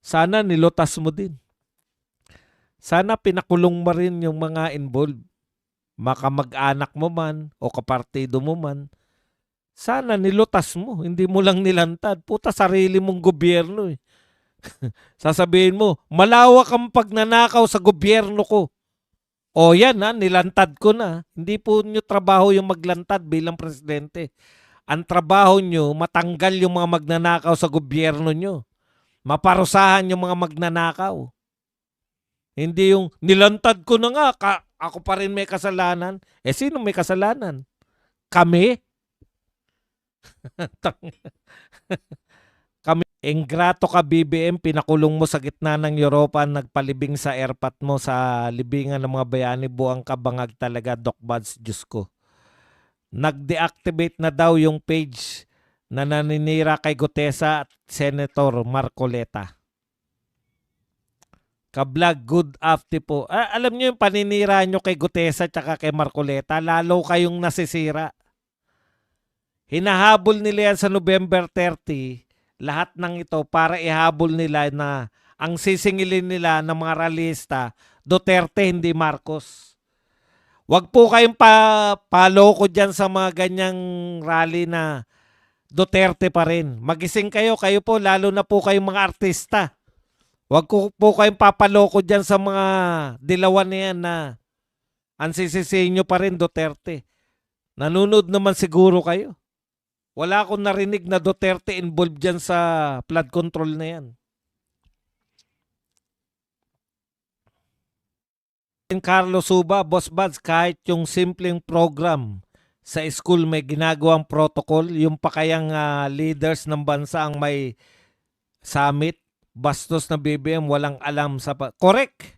Sana nilutas mo din. Sana pinakulong mo rin yung mga involved. Makamag-anak mo man o kapartido mo man. Sana nilutas mo. Hindi mo lang nilantad. Puta, sarili mong gobyerno eh. Sasabihin mo, malawak ang pagnanakaw sa gobyerno ko. O yan ha, nilantad ko na. Hindi po nyo trabaho yung maglantad bilang presidente. Ang trabaho nyo, matanggal yung mga magnanakaw sa gobyerno nyo. Maparusahan yung mga magnanakaw. Hindi yung nilantad ko na nga, ako pa rin may kasalanan. Eh sino may kasalanan? Kami? Kami. Ingrato ka BBM, pinakulong mo sa gitna ng Europa, nagpalibing sa airpot mo sa libingan ng mga bayani, buang kabangag talaga, Doc Buds, Diyos ko. Nag-deactivate na daw yung page na naninira kay Gutesa at Senator Marcoleta. Kablag, good after po. Alam niyo yung paninira nyo kay Gutesa at kay Marcoleta, lalo kayong nasisira. Hinahabol nila yan sa November 30, lahat ng ito para ihabol nila na ang sisingilin nila ng mga ralista, Duterte hindi Marcos. Wag po kayong paloko dyan sa mga ganyang rally na Duterte pa rin. Magising kayo, kayo po, lalo na po kayong mga artista. Wag po kayong papaloko dyan sa mga dilawan na yan na ang sisisihin nyo pa rin Duterte. Nanunod naman siguro kayo. Wala akong narinig na Duterte involved dyan sa flood control na yan. Carlos Suba, Boss Buds, kahit yung simpleng program sa school may ginagawang protocol, yung pakayang leaders ng bansa ang may summit, bastos na BBM, walang alam sa... Correct!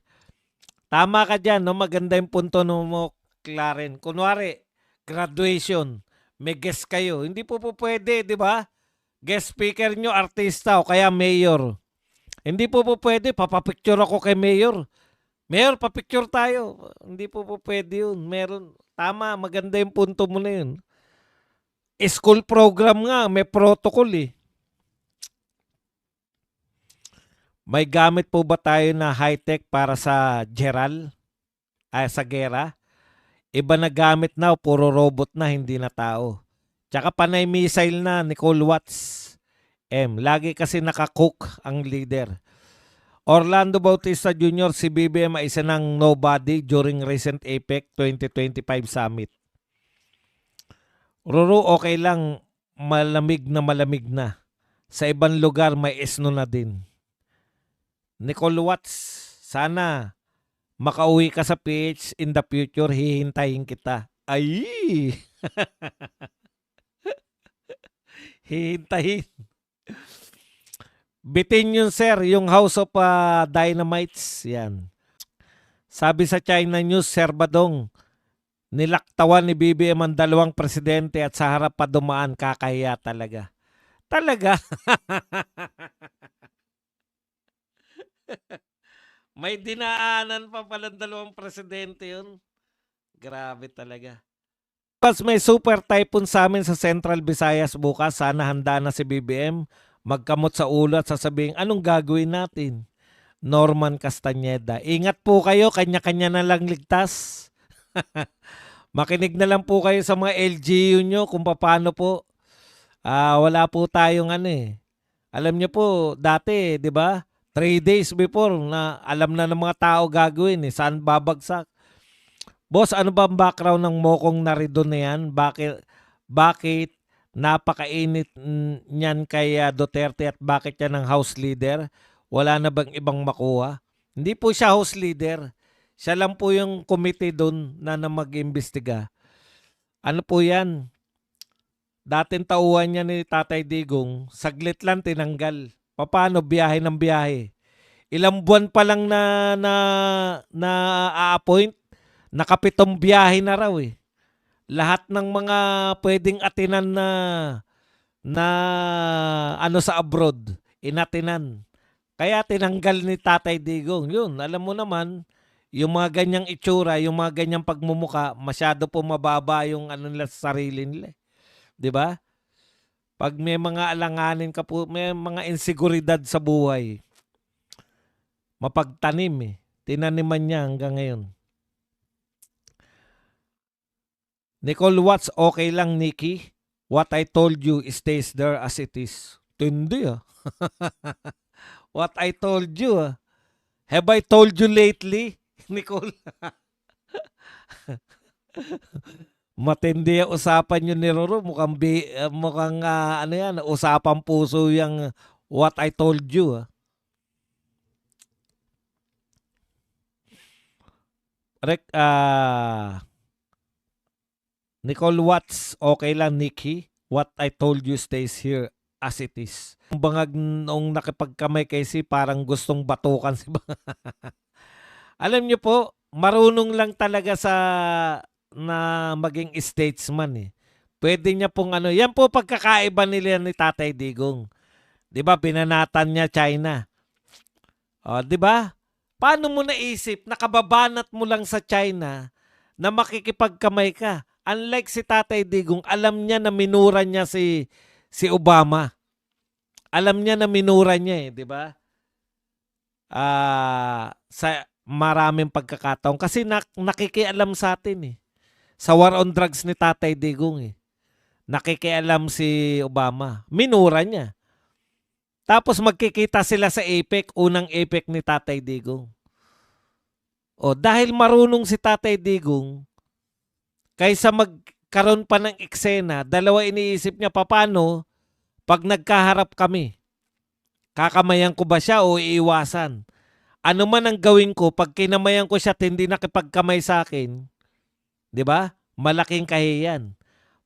Tama ka dyan, no? Maganda yung punto mo, Claren. Kunwari, graduation, may guest kayo. Hindi po pwede, di ba? Guest speaker nyo, artista o kaya mayor. Hindi po pwede, papapicture ako kay mayor. Mayor, papicture tayo. Hindi po pwede yun. Meron, tama, maganda yung punto mo na yun. School program nga, may protocol eh. May gamit po ba tayo na high-tech para sa Geral? Ay, sa gera? Iba na gamit na, puro robot na, hindi na tao. Tsaka panay missile na, Nicole Watts. Lagi kasi nakakook ang leader. Orlando Bautista Jr., si BBM ay isa ng nobody during recent APEC 2025 summit. Ruru, okay lang, malamig na. Sa ibang lugar may esno na din. Nicole Watts, sana makauwi ka sa PH in the future, hihintayin kita. Ay! Hihintayin. Bitin yun, sir, yung House of Dynamites. Yan. Sabi sa China News, Sir Badong, nilaktawan ni BBM ang dalawang presidente at sa harap pa dumaan, kakahiya talaga. Talaga? May dinaanan pa palang dalawang presidente yun. Grabe talaga. Plus may super typhoon sa amin sa Central Visayas bukas. Sana handa na si BBM. Magkamot sa ulo at sasabihin, anong gagawin natin? Norman Castañeda. Ingat po kayo, kanya-kanya na lang ligtas. Makinig na lang po kayo sa mga LGU nyo kung paano po. Wala po tayong ano eh. Alam nyo po, dati, di ba? 3 days before na alam na ng mga tao gagawin eh. Saan babagsak? Boss, ano ba ang background ng Mokong Narido na yan? Bakit napakainit niyan kay Duterte at bakit yan ng House Leader? Wala na bang ibang makuha? Hindi po siya House Leader. Siya lang po yung committee doon na mag-imbestiga. Ano po yan? Dating tauhan niya ni Tatay Digong, saglit lang tinanggal. Paano biyahe ng biyahe? Ilang buwan pa lang na a-appoint, nakapitong biyahe na raw eh. Lahat ng mga pwedeng atinan na ano sa abroad, inatinan. Kaya tinanggal ni Tatay Digong. Yun, alam mo naman, yung mga ganyang itsura, yung mga ganyang pagmumuka, masyado po mababa yung ano nila sa sarili nila. 'Di ba? Pag may mga alanganin ka po, may mga insiguridad sa buhay, mapagtanim eh. Tinaniman niya hanggang ngayon. Nicole Watts, okay lang Nikki. What I told you stays there as it is. Tindi ah. What I told you ah. Have I told you lately, Nicole? Matindi ang usapan yun ni Roro. Mukhang ano yan, usapang puso yung what I told you. Nicole Watts, okay lang Nikki. What I told you stays here as it is. Yung bangag nung nakipagkamay kay si parang gustong batukan si Alam niyo po, marunong lang talaga sa na maging statesman eh. Pwede niya pong ano, yan po pagkakaiba nila ni Tatay Digong. 'Di ba binanatan niya China? O, 'di ba? Paano mo naisip nakababanat mo lang sa China na makikipagkamay ka? Unlike si Tatay Digong, alam niya na minura niya si Obama. Alam niya na minura niya eh, 'di ba? Sa maraming pagkakataon kasi nakikialam sa atin eh. Sa war on drugs ni Tatay Digong eh. Nakikialam si Obama. Minura niya. Tapos magkikita sila sa APEC, unang APEC ni Tatay Digong. O dahil marunong si Tatay Digong, kaysa magkaroon pa ng eksena, dalawa iniisip niya paano pag nagkaharap kami. Kakamayan ko ba siya o iiwasan? Ano man ang gawin ko, pag kinamayan ko siya at hindi nakipagkamay sa akin, di ba? Malaking kahiyan.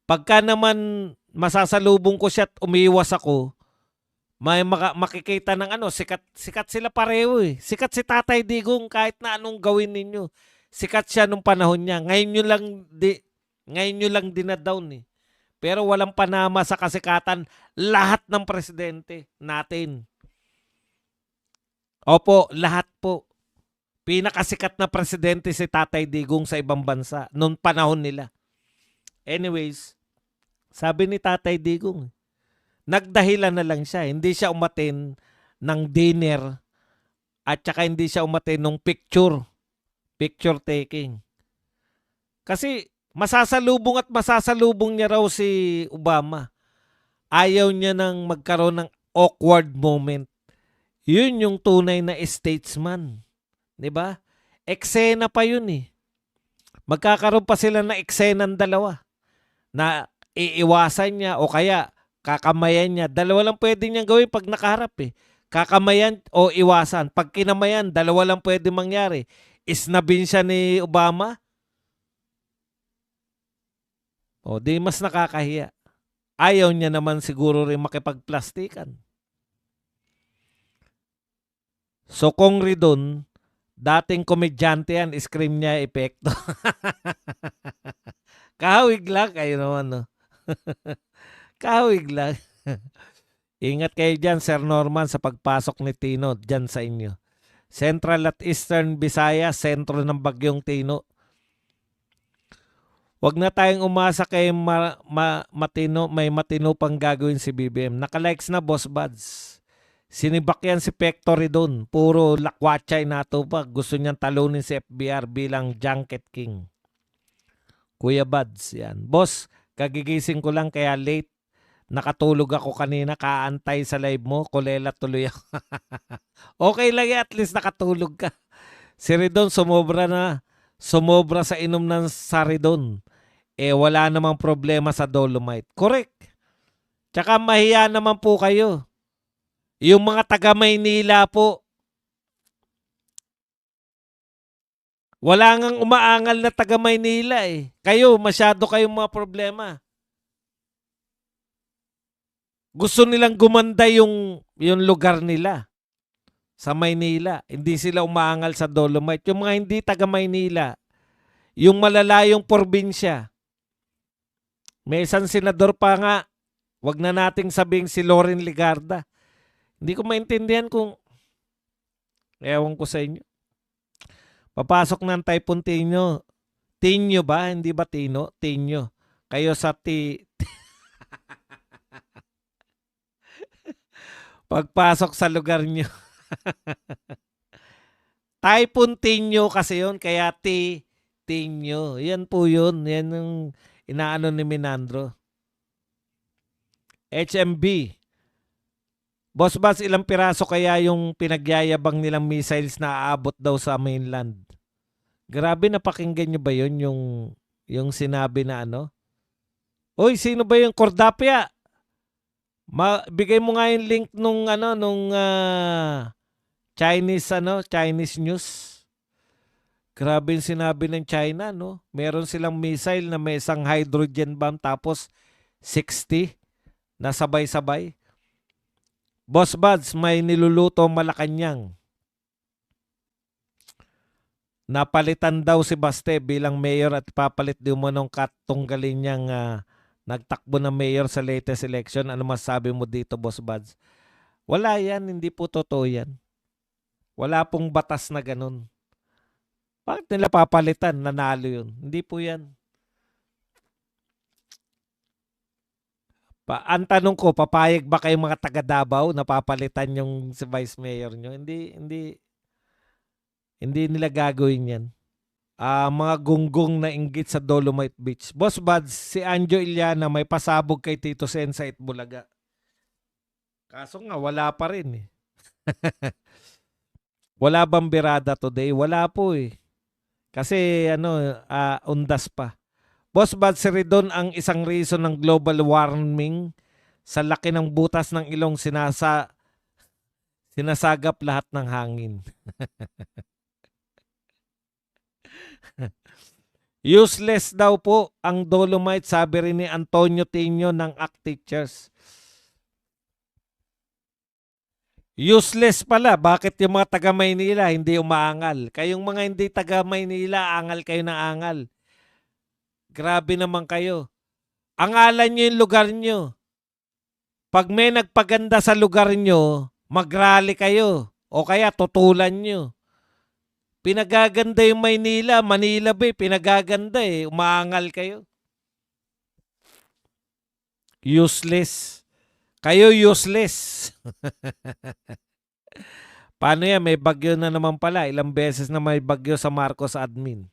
Pagka naman masasalubong ko siya at umiiwas ako, may makikita ng ano, sikat sila pareho eh. Sikat si Tatay Digong kahit na anong gawin ninyo. Sikat siya nung panahon niya. Ngayon nyo lang dinadown eh. Pero walang panama sa kasikatan lahat ng presidente natin. Opo, lahat po. Pinakasikat na presidente si Tatay Digong sa ibang bansa noong panahon nila. Anyways, sabi ni Tatay Digong, nagdahilan na lang siya. Hindi siya umatin ng dinner at saka hindi siya umatin ng picture taking. Kasi masasalubong niya raw si Obama. Ayaw niya nang magkaroon ng awkward moment. Yun yung tunay na statesman. 'Di ba? Eksena pa yun eh. Magkakaroon pa sila na eksena ng dalawa na iiwasan niya o kaya kakamayan niya. Dalawa lang pwede niyang gawin pag nakaharap eh. Kakamayan o iwasan. Pag kinamayan, dalawa lang pwede mangyari. Isnabin siya ni Obama. O di mas nakakahiya. Ayaw niya naman siguro rin makipagplastikan. So kung Ridon, dating komedyante yan, scream niya epekto. Kahawig lang kayo naman, no? Kahawig lang. Ingat kayo dyan, Sir Norman, sa pagpasok ni Tino dyan sa inyo. Central at Eastern Visayas, sentro ng Bagyong Tino. Huwag na tayong umasa kay may matino pang gagawin si BBM. Nakalikes na, Boss Buds. Sinibak yan si Pectory doon. Puro lakwachay nato pa. Gusto niyang talunin si FBR bilang Junket King. Kuya Buds, yan. Boss, kagigising ko lang kaya late. Nakatulog ako kanina, kaantay sa live mo. Kulela tuloy ako. Okay lang yan, at least nakatulog ka. Si Ridon sumobra sa inom ng Saridon. Wala namang problema sa Dolomite. Correct. Tsaka mahiya naman po kayo. Yung mga taga Maynila po, wala ngang umaangal na taga Maynila eh. Kayo, masyado kayong mga problema. Gusto nilang gumanda yung lugar nila sa Maynila. Hindi sila umaangal sa Dolomite. Yung mga hindi taga Maynila, yung malalayong probinsya. May isang senador pa nga, wag na nating sabing si Loren Legarda. Hindi ko maintindihan kung ewan ko sa inyo. Papasok ng Typhoon Tinyo. Tinyo ba? Hindi ba Tino? Tinyo. Kayo sa pagpasok sa lugar nyo. Typhoon Tinyo kasi yun, kaya Tinyo. Yan po yun. Yan yung inaano ni Minandro. HMB. Boss Bas, ilang piraso kaya yung pinagyayabang nilang missiles na aabot daw sa mainland? Grabe, napakinggan nyo ba yun? Yung sinabi na ano? Uy, sino ba yung Cordapia? Bigay mo nga yung link nung Chinese news. Grabe yung sinabi ng China, no? Meron silang missile na may isang hydrogen bomb tapos 60 na sabay-sabay. Boss Buds, may niluluto Malacanang. Napalitan daw si Baste bilang mayor at papalit di mo nung katunggalin niyang nagtakbo na mayor sa latest election. Ano masabi mo dito, Boss Buds? Wala yan, hindi po totoo yan. Wala pong batas na ganun. Bakit nila papalitan? Nanalo yun. Hindi po yan. Ang tanong ko, papayag ba kayong mga taga Davao na papalitan yung si Vice Mayor nyo? Hindi nila gagawin yan. Mga gunggong na inggit sa Dolomite Beach. Boss Buds, si Anjo Iliana may pasabog kay Tito Sen sa Itbulaga. Kaso nga, wala pa rin eh. Wala bang birada today? Wala po eh. Kasi undas pa. Boss Buds, si Ridon ang isang reason ng global warming sa laki ng butas ng ilong sinasagap lahat ng hangin. Useless daw po ang Dolomite, sabi rin ni Antonio Tino ng ACT Teachers. Useless pala. Bakit yung mga taga Maynila hindi umaangal? Kayong mga hindi taga Maynila, angal kayo ng angal. Grabe naman kayo. Angalan nyo yung lugar nyo. Pag may nagpaganda sa lugar nyo, mag-rally kayo. O kaya tutulan nyo. Pinagaganda yung Maynila. Manila ba pinagaganda eh. Umaangal kayo. Useless. Kayo useless. Paano yan? May bagyo na naman pala. Ilang beses na may bagyo sa Marcos admin.